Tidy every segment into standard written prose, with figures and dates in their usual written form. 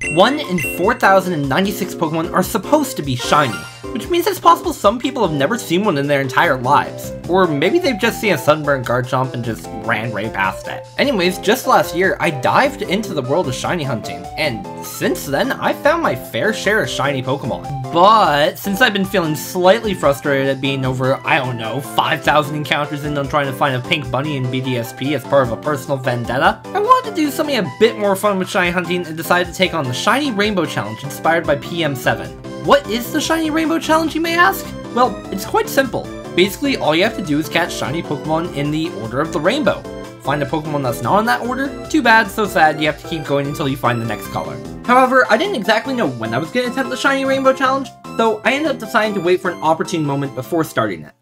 1 in 4,096 Pokemon are supposed to be shiny, which means it's possible some people have never seen one in their entire lives. Or maybe they've just seen a sunburnt Garchomp and just ran right past it. Anyways, just last year, I dived into the world of shiny hunting, and since then, I've found my fair share of shiny Pokemon. But since I've been feeling slightly frustrated at being over, I don't know, 5,000 encounters in on trying to find a pink bunny in BDSP as part of a personal vendetta, I wanted to do something a bit more fun with shiny hunting and decided to take on the Shiny Rainbow Challenge inspired by PM7. What is the Shiny Rainbow Challenge, you may ask? Well, it's quite simple. Basically, all you have to do is catch shiny Pokemon in the order of the rainbow. Find a Pokemon that's not in that order? Too bad, so sad, you have to keep going until you find the next color. However, I didn't exactly know when I was going to attempt the Shiny Rainbow Challenge, so I ended up deciding to wait for an opportune moment before starting it.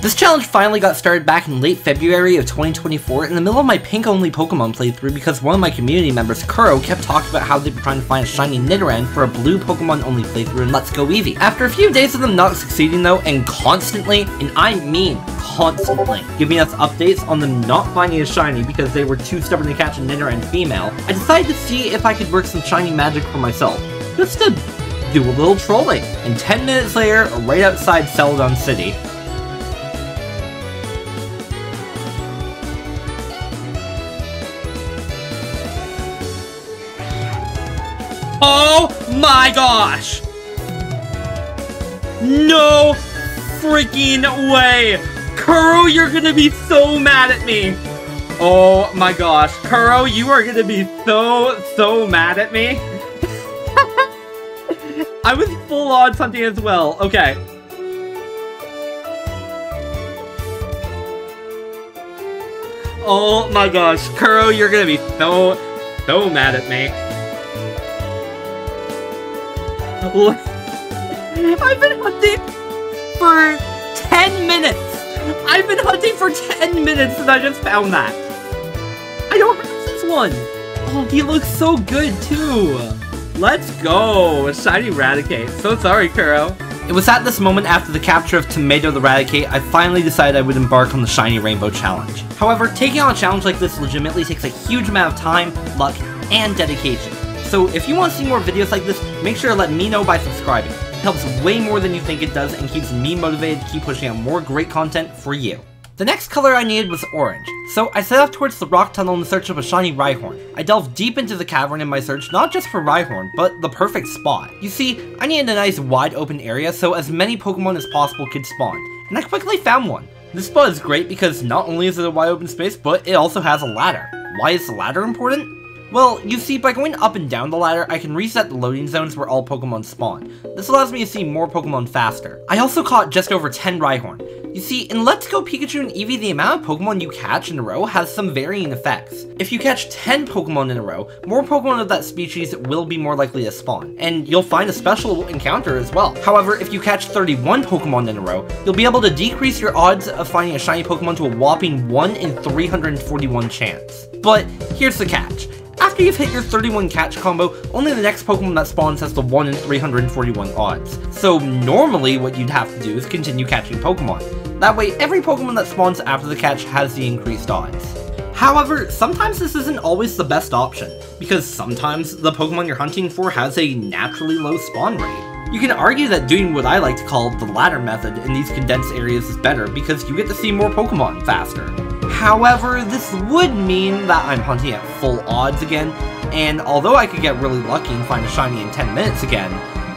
This challenge finally got started back in late February of 2024 in the middle of my pink-only Pokemon playthrough because one of my community members, Kuro, kept talking about how they'd been trying to find a shiny Nidoran for a blue Pokemon-only playthrough in Let's Go Eevee. After a few days of them not succeeding though, and constantly, and I mean constantly, giving us updates on them not finding a shiny because they were too stubborn to catch a Nidoran female, I decided to see if I could work some shiny magic for myself, just to do a little trolling. And 10 minutes later, right outside Celadon City, oh my gosh! No freaking way! Kuro, you're gonna be so mad at me! Oh my gosh, Kuro, you are gonna be so mad at me! I was full odds hunting as well, okay. Oh my gosh, Kuro, you're gonna be so mad at me. I've been hunting for 10 minutes! I've been hunting for 10 minutes and I just found that! I don't have this one! Oh, he looks so good too! Let's go! Shiny Raticate. So sorry, Kuro. It was at this moment after the capture of Tomato the Raticate, I finally decided I would embark on the Shiny Rainbow Challenge. However, taking on a challenge like this legitimately takes a huge amount of time, luck, and dedication. So if you want to see more videos like this, make sure to let me know by subscribing. It helps way more than you think it does and keeps me motivated to keep pushing out more great content for you. The next color I needed was orange, so I set off towards the rock tunnel in search of a shiny Rhyhorn. I delved deep into the cavern in my search not just for Rhyhorn, but the perfect spot. You see, I needed a nice wide open area so as many Pokemon as possible could spawn, and I quickly found one. This spot is great because not only is it a wide open space, but it also has a ladder. Why is the ladder important? Well, you see, by going up and down the ladder, I can reset the loading zones where all Pokemon spawn. This allows me to see more Pokemon faster. I also caught just over 10 Rhyhorn. You see, in Let's Go Pikachu and Eevee, the amount of Pokemon you catch in a row has some varying effects. If you catch 10 Pokemon in a row, more Pokemon of that species will be more likely to spawn, and you'll find a special encounter as well. However, if you catch 31 Pokemon in a row, you'll be able to decrease your odds of finding a shiny Pokemon to a whopping 1 in 341 chance. But here's the catch. After you've hit your 31 catch combo, only the next Pokemon that spawns has the 1 in 341 odds. So normally what you'd have to do is continue catching Pokemon. That way every Pokemon that spawns after the catch has the increased odds. However, sometimes this isn't always the best option, because sometimes the Pokemon you're hunting for has a naturally low spawn rate. You can argue that doing what I like to call the ladder method in these condensed areas is better because you get to see more Pokemon faster. However, this would mean that I'm hunting at full odds again, and although I could get really lucky and find a shiny in 10 minutes again,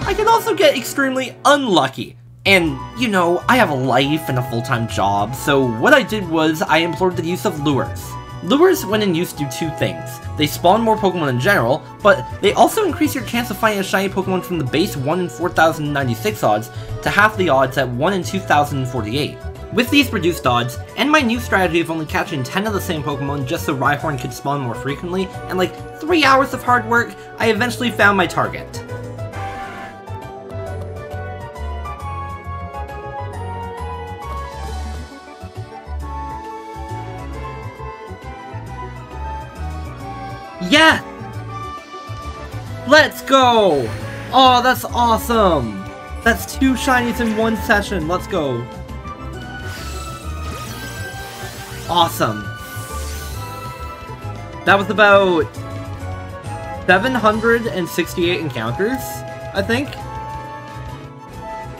I could also get extremely unlucky. And, you know, I have a life and a full-time job, so what I did was I implored the use of lures. Lures, when in use, do two things. They spawn more Pokemon in general, but they also increase your chance of finding a shiny Pokemon from the base 1 in 4,096 odds to half the odds at 1 in 2,048. With these reduced odds, and my new strategy of only catching 10 of the same Pokemon just so Rhyhorn could spawn more frequently, and like 3 hours of hard work, I eventually found my target. Yeah! Let's go! Oh, that's awesome! That's 2 shinies in one session, let's go! Awesome. That was about 768 encounters, I think.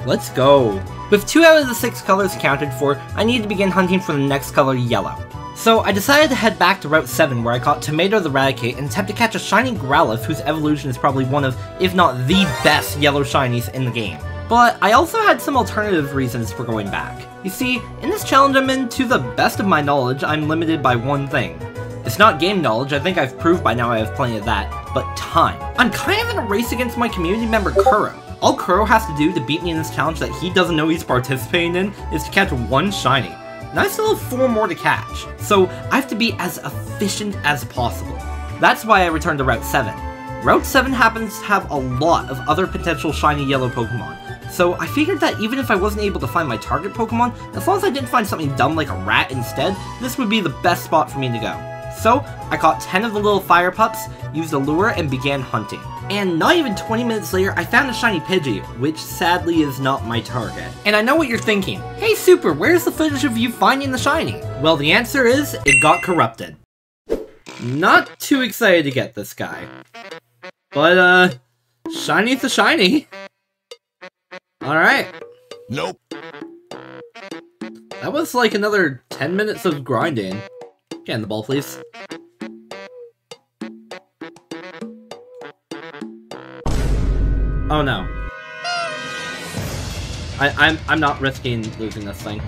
Let's go. With 2 out of the 6 colors accounted for, I need to begin hunting for the next color, yellow. So I decided to head back to Route 7 where I caught Tomato the Raticate and attempt to catch a shiny Growlithe whose evolution is probably one of, if not the best yellow shinies in the game. But I also had some alternative reasons for going back. You see, in this challenge I'm in, to the best of my knowledge, I'm limited by one thing. It's not game knowledge, I think I've proved by now I have plenty of that, but time. I'm kind of in a race against my community member Kuro. All Kuro has to do to beat me in this challenge that he doesn't know he's participating in is to catch 1 shiny. And I still have 4 more to catch, so I have to be as efficient as possible. That's why I returned to Route 7. Route 7 happens to have a lot of other potential shiny yellow Pokemon, so I figured that even if I wasn't able to find my target Pokemon, as long as I didn't find something dumb like a rat instead, this would be the best spot for me to go. So, I caught 10 of the little fire pups, used a lure, and began hunting. And not even 20 minutes later, I found a shiny Pidgey, which sadly is not my target. And I know what you're thinking. Hey Super, where's the footage of you finding the shiny? Well, the answer is, it got corrupted. Not too excited to get this guy. But, shiny's a shiny. Alright. Nope. That was like another 10 minutes of grinding. Get in the ball, please. Oh no. I'm not risking losing this thing.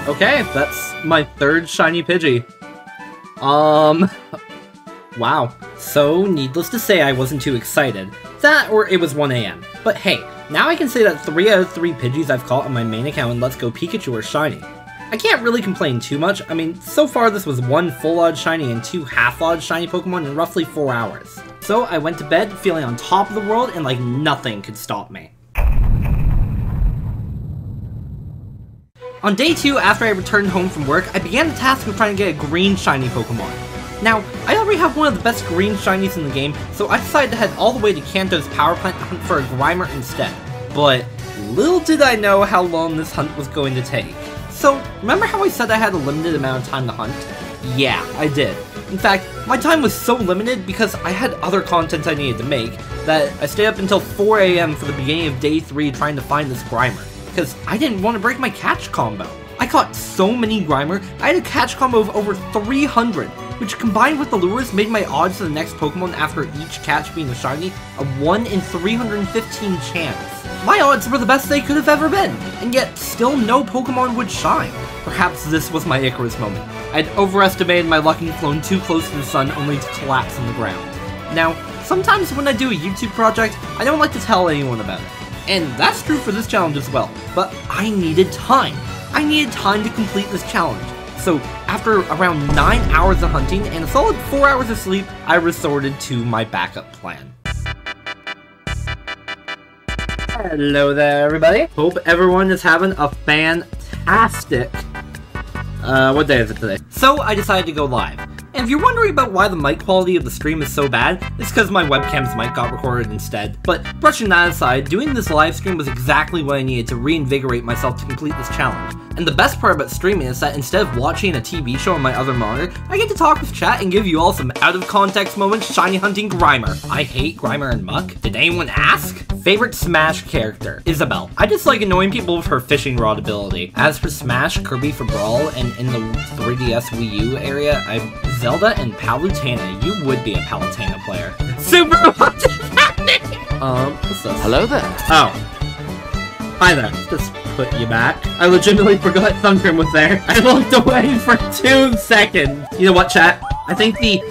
Okay, that's my 3rd shiny Pidgey. Wow. So, needless to say, I wasn't too excited. That, or it was 1 AM. But hey, now I can say that 3 out of 3 Pidgeys I've caught on my main account in Let's Go Pikachu are shiny. I can't really complain too much. I mean, so far this was 1 full-odd shiny and 2 half-odd shiny Pokemon in roughly 4 hours. So I went to bed feeling on top of the world and like nothing could stop me. On day 2, after I returned home from work, I began the task of trying to get a green shiny Pokemon. Now, I already have one of the best green shinies in the game, so I decided to head all the way to Kanto's power plant to hunt for a Grimer instead. But little did I know how long this hunt was going to take. So, remember how I said I had a limited amount of time to hunt? Yeah, I did. In fact, my time was so limited because I had other content I needed to make that I stayed up until 4 AM for the beginning of day 3 trying to find this Grimer, because I didn't want to break my catch combo. I caught so many Grimer, I had a catch combo of over 300, which combined with the lures made my odds to the next Pokemon after each catch being a shiny a 1 in 315 chance. My odds were the best they could have ever been, and yet still no Pokemon would shine. Perhaps this was my Icarus moment. I'd overestimated my luck and flown too close to the sun only to collapse on the ground. Now, sometimes when I do a YouTube project, I don't like to tell anyone about it. And that's true for this challenge as well, but I needed time. I needed time to complete this challenge. So, after around 9 hours of hunting and a solid 4 hours of sleep, I resorted to my backup plan. Hello there, everybody. Hope everyone is having a fantastic... what day is it today? So, I decided to go live. And if you're wondering about why the mic quality of the stream is so bad, it's because my webcam's mic got recorded instead. But brushing that aside, doing this live stream was exactly what I needed to reinvigorate myself to complete this challenge. And the best part about streaming is that instead of watching a TV show on my other monitor, I get to talk with chat and give you all some out-of-context moments shiny hunting Grimer. I hate Grimer and Muck. Did anyone ask? Favorite Smash character? Isabelle. I just like annoying people with her fishing rod ability. As for Smash, Kirby for Brawl, and in the 3DS Wii U area, I'm Zelda and Palutena. You would be a Palutena player. Super, what's happening? What's this? Hello there. Oh. Hi there. Just put you back. I legitimately forgot Thuncrim was there. I looked away for 2 seconds. You know what, chat? I think the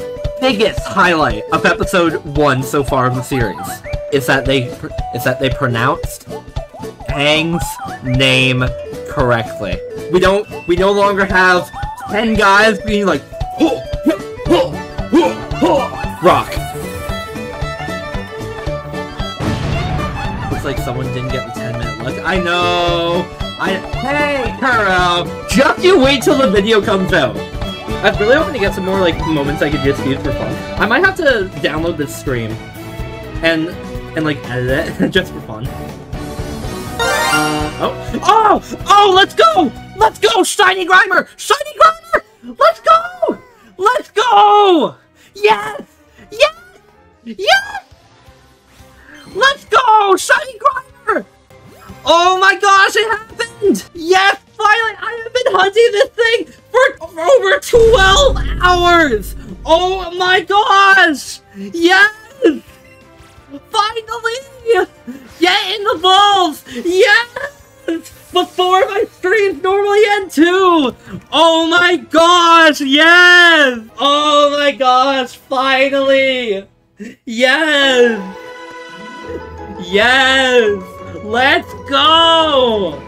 biggest highlight of episode 1 so far of the series is that they pronounced Aang's name correctly. We no longer have 10 guys being like rock. Looks like someone didn't get the 10-minute look. I know. Hey, Kuro, just you wait till the video comes out. I really hoping to get some more like moments I could just use for fun. I might have to download this stream and like edit it just for fun. Oh, let's go! Let's go, Shiny Grimer! Shiny Grimer! Let's go! Let's go! Yes! Yes! Yes! Let's go! Shiny Grimer! Oh my gosh, it happened! Yes, finally! I have been hunting this thing for over 12 hours! Oh my gosh! Yes! Finally! Get in the balls! Yes! Before my streams normally end too! Oh my gosh, yes! Oh my gosh, finally! Yes! Yes! Let's go!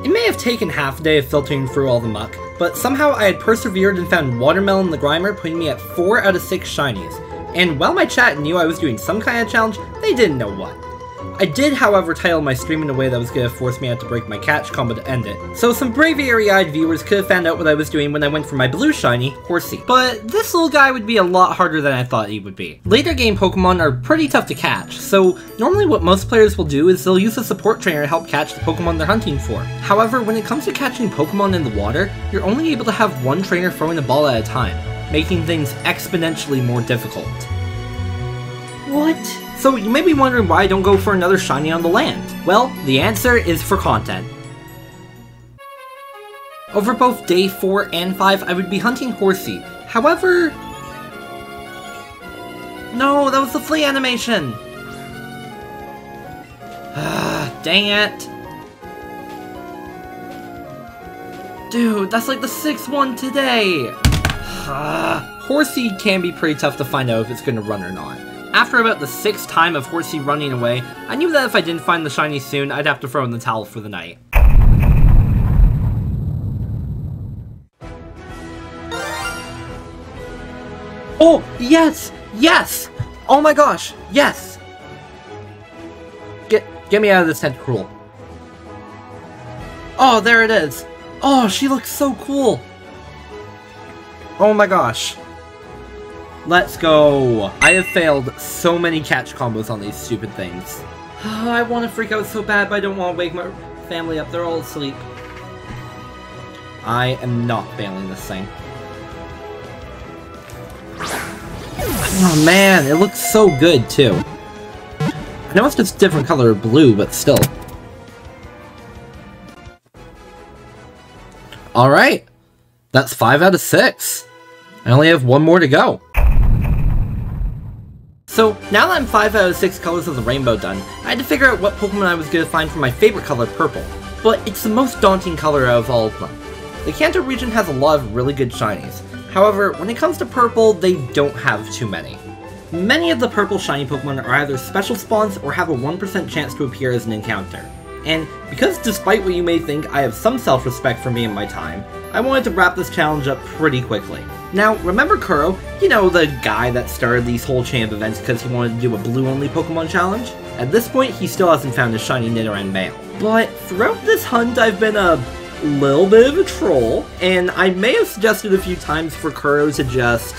It may have taken half a day of filtering through all the muck, but somehow I had persevered and found Watermelon the Grimer, putting me at 4 out of 6 shinies. And while my chat knew I was doing some kind of challenge, they didn't know what. I did, however, title my stream in a way that was going to force me out to break my catch combo to end it, so some braviary-eyed viewers could have found out what I was doing when I went for my blue shiny, Horsey. But this little guy would be a lot harder than I thought he would be. Later game Pokemon are pretty tough to catch, so normally what most players will do is they'll use a support trainer to help catch the Pokemon they're hunting for. However, when it comes to catching Pokemon in the water, you're only able to have one trainer throwing a ball at a time, making things exponentially more difficult. What? So you may be wondering why I don't go for another shiny on the land. Well, the answer is for content. Over both day 4 and 5, I would be hunting Horsey. However... No, that was the flea animation! Dang it! Dude, that's like the 6th one today! Horsey can be pretty tough to find out if it's gonna run or not. After about the 6th time of Horsey running away, I knew that if I didn't find the shiny soon, I'd have to throw in the towel for the night. Oh, yes! Yes! Oh my gosh, yes! Get me out of this tentacle. Oh, there it is! Oh, she looks so cool! Oh my gosh. Let's go! I have failed so many catch combos on these stupid things. Oh, I want to freak out so bad, but I don't want to wake my family up. They're all asleep. I am not failing this thing. Oh man, it looks so good too. I know it's just a different color of blue, but still. Alright! That's 5 out of 6. I only have one more to go. So, now that I'm 5 out of 6 colors of the rainbow done, I had to figure out what Pokemon I was going to find for my favorite color, purple. But it's the most daunting color out of all of them. The Kanto region has a lot of really good shinies. However, when it comes to purple, they don't have too many. Many of the purple shiny Pokemon are either special spawns or have a 1% chance to appear as an encounter. And because despite what you may think, I have some self-respect for me and my time, I wanted to wrap this challenge up pretty quickly. Now, remember Kuro? You know, the guy that started these whole chain of events because he wanted to do a blue-only Pokemon challenge? At this point, he still hasn't found his shiny Nidoran male. But throughout this hunt, I've been a little bit of a troll, and I may have suggested a few times for Kuro to just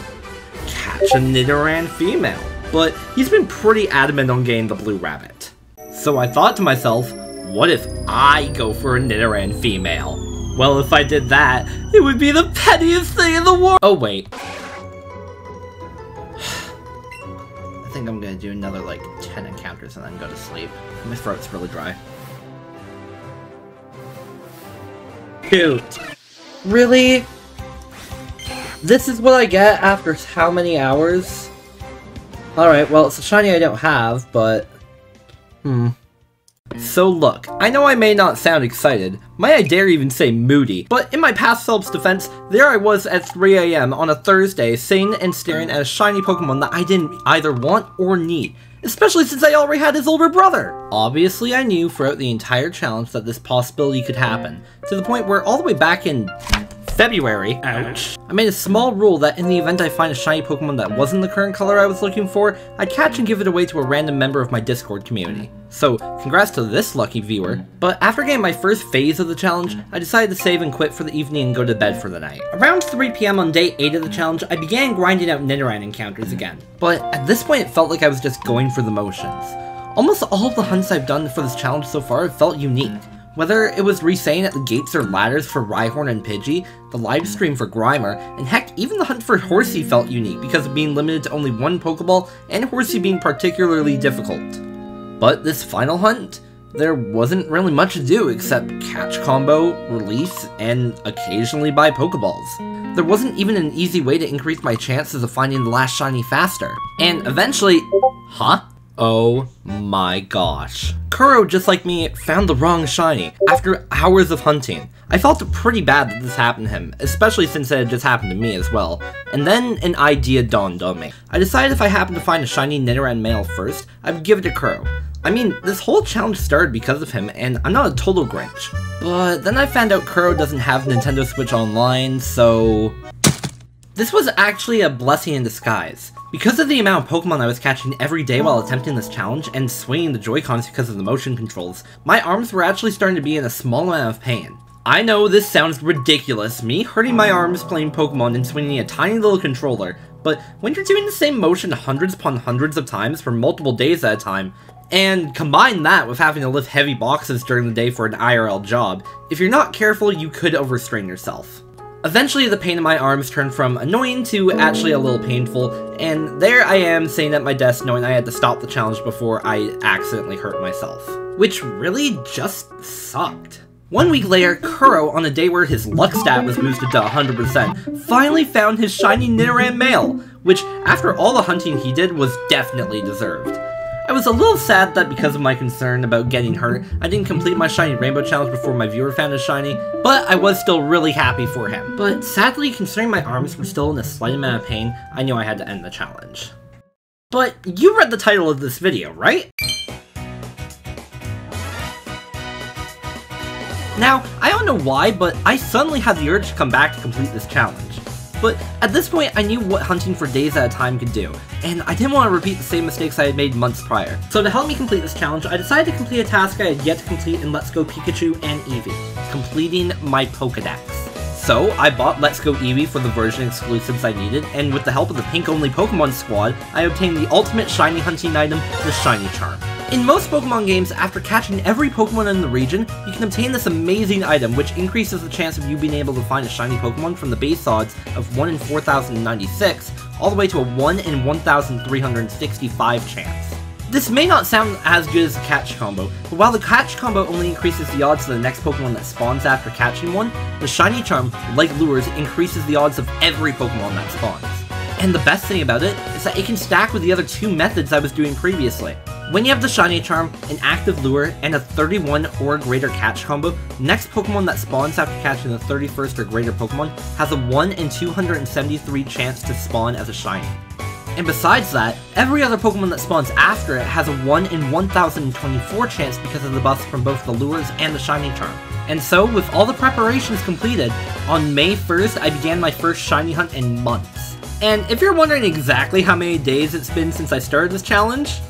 catch a Nidoran female, but he's been pretty adamant on getting the blue rabbit. So I thought to myself, what if I go for a Nidoran female? Well, if I did that, it would be the pettiest thing in the world! Oh, wait. I think I'm gonna do another, like, 10 encounters and then go to sleep. My throat's really dry. Shoot. Really? This is what I get after how many hours? Alright, well, it's a shiny I don't have, but... So look, I know I may not sound excited, might I dare even say moody, but in my past self's defense, there I was at 3 AM on a Thursday sitting and staring at a shiny Pokemon that I didn't either want or need, especially since I already had his older brother! Obviously I knew throughout the entire challenge that this possibility could happen, to the point where all the way back in February, ouch, I made a small rule that in the event I find a shiny Pokemon that wasn't the current color I was looking for, I'd catch and give it away to a random member of my Discord community. So, congrats to this lucky viewer. But after getting my first phase of the challenge, I decided to save and quit for the evening and go to bed for the night. Around 3 PM on day 8 of the challenge, I began grinding out Nidoran encounters again. But at this point it felt like I was just going for the motions. Almost all of the hunts I've done for this challenge so far have felt unique. Whether it was resaying at the gates or ladders for Rhyhorn and Pidgey, the livestream for Grimer, and heck, even the hunt for Horsey felt unique because of being limited to only one Pokeball and Horsey being particularly difficult. But this final hunt, there wasn't really much to do except catch combo, release, and occasionally buy Pokeballs. There wasn't even an easy way to increase my chances of finding the last shiny faster. And eventually... Huh? Oh my gosh. Kuro, just like me, found the wrong shiny after hours of hunting. I felt pretty bad that this happened to him, especially since it had just happened to me as well. And then an idea dawned on me. I decided if I happened to find a shiny Nidoran male first, I would give it to Kuro. I mean, this whole challenge started because of him, and I'm not a total Grinch. But then I found out Kuro doesn't have Nintendo Switch Online, so... This was actually a blessing in disguise. Because of the amount of Pokemon I was catching every day while attempting this challenge, and swinging the Joy-Cons because of the motion controls, my arms were actually starting to be in a small amount of pain. I know this sounds ridiculous, me hurting my arms playing Pokemon and swinging a tiny little controller, but when you're doing the same motion hundreds upon hundreds of times for multiple days at a time, and combine that with having to lift heavy boxes during the day for an IRL job, if you're not careful, you could overstrain yourself. Eventually, the pain in my arms turned from annoying to actually a little painful, and there I am sitting at my desk knowing I had to stop the challenge before I accidentally hurt myself. Which really just sucked. 1 week later, Kuro, on a day where his luck stat was boosted to 100%, finally found his shiny Nidoran male, which, after all the hunting he did, was definitely deserved. I was a little sad that because of my concern about getting hurt, I didn't complete my Shiny Rainbow challenge before my viewer found his shiny, but I was still really happy for him. But sadly, considering my arms were still in a slight amount of pain, I knew I had to end the challenge. But you read the title of this video, right? Now, I don't know why, but I suddenly had the urge to come back to complete this challenge. But at this point, I knew what hunting for days at a time could do, and I didn't want to repeat the same mistakes I had made months prior. So to help me complete this challenge, I decided to complete a task I had yet to complete in Let's Go Pikachu and Eevee, completing my Pokedex. So I bought Let's Go Eevee for the version exclusives I needed, and with the help of the pink-only Pokemon Squad, I obtained the ultimate shiny hunting item, the Shiny Charm. In most Pokemon games, after catching every Pokemon in the region, you can obtain this amazing item, which increases the chance of you being able to find a shiny Pokemon from the base odds of 1 in 4,096, all the way to a 1 in 1,365 chance. This may not sound as good as a catch combo, but while the catch combo only increases the odds of the next Pokemon that spawns after catching one, the Shiny Charm, like lures, increases the odds of every Pokemon that spawns. And the best thing about it is that it can stack with the other two methods I was doing previously. When you have the Shiny Charm, an active lure, and a 31 or greater catch combo, the next Pokemon that spawns after catching the 31st or greater Pokemon has a 1 in 273 chance to spawn as a shiny. And besides that, every other Pokemon that spawns after it has a 1 in 1024 chance because of the buffs from both the lures and the Shiny Charm. And so, with all the preparations completed, on May 1st I began my first shiny hunt in months. And if you're wondering exactly how many days it's been since I started this challenge,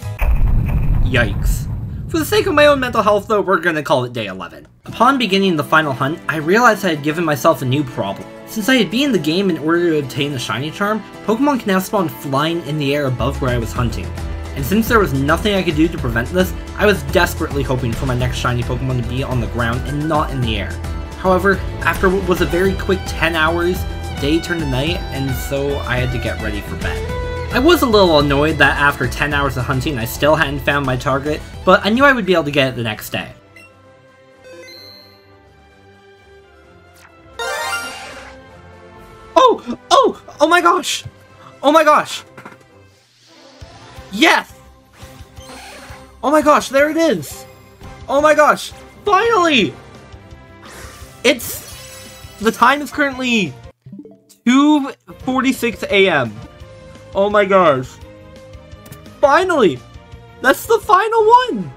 yikes. For the sake of my own mental health though, we're gonna call it day 11. Upon beginning the final hunt, I realized I had given myself a new problem. Since I had been in the game in order to obtain the Shiny Charm, Pokemon can now spawn flying in the air above where I was hunting. And since there was nothing I could do to prevent this, I was desperately hoping for my next shiny Pokemon to be on the ground and not in the air. However, after what was a very quick 10 hours, day turned to night, and so I had to get ready for bed. I was a little annoyed that after 10 hours of hunting I still hadn't found my target, but I knew I would be able to get it the next day. Oh my gosh! Oh my gosh! Yes! Oh my gosh, there it is! Oh my gosh! Finally! The time is currently 2:46 a.m. Oh my gosh. Finally! That's the final one!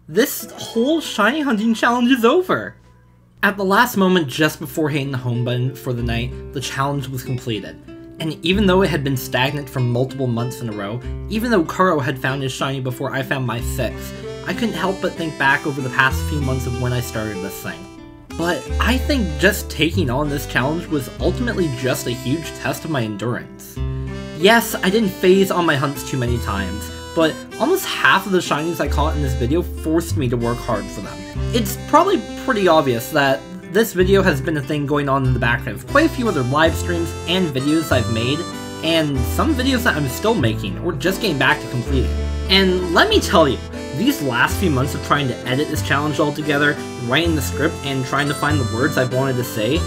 This whole shiny hunting challenge is over! At the last moment, just before hitting the home button for the night, the challenge was completed. And even though it had been stagnant for multiple months in a row, even though Kuro had found his shiny before I found my 6th, I couldn't help but think back over the past few months of when I started this thing. But I think just taking on this challenge was ultimately just a huge test of my endurance. Yes, I didn't phase on my hunts too many times, but almost half of the shinies I caught in this video forced me to work hard for them. It's probably pretty obvious that this video has been a thing going on in the background of quite a few other live streams and videos I've made, and some videos that I'm still making, or just getting back to completing. And let me tell you, these last few months of trying to edit this challenge all together, writing the script and trying to find the words I've wanted to say,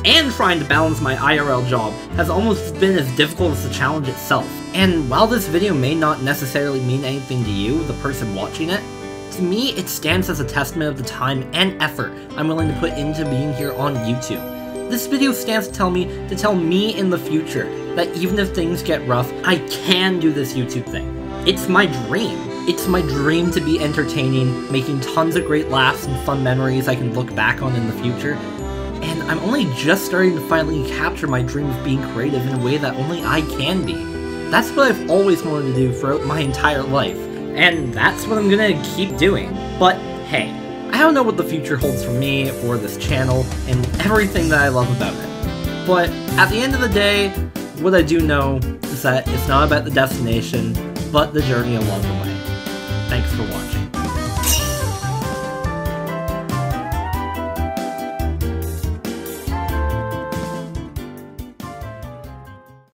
and trying to balance my IRL job has almost been as difficult as the challenge itself. And while this video may not necessarily mean anything to you, the person watching it, to me it stands as a testament of the time and effort I'm willing to put into being here on YouTube. This video stands to tell me in the future that even if things get rough, I can do this YouTube thing. It's my dream. It's my dream to be entertaining, making tons of great laughs and fun memories I can look back on in the future. And I'm only just starting to finally capture my dream of being creative in a way that only I can be. That's what I've always wanted to do throughout my entire life, and that's what I'm gonna keep doing. But hey, I don't know what the future holds for me or this channel and everything that I love about it. But at the end of the day, what I do know is that it's not about the destination, but the journey along the way. Thanks for watching.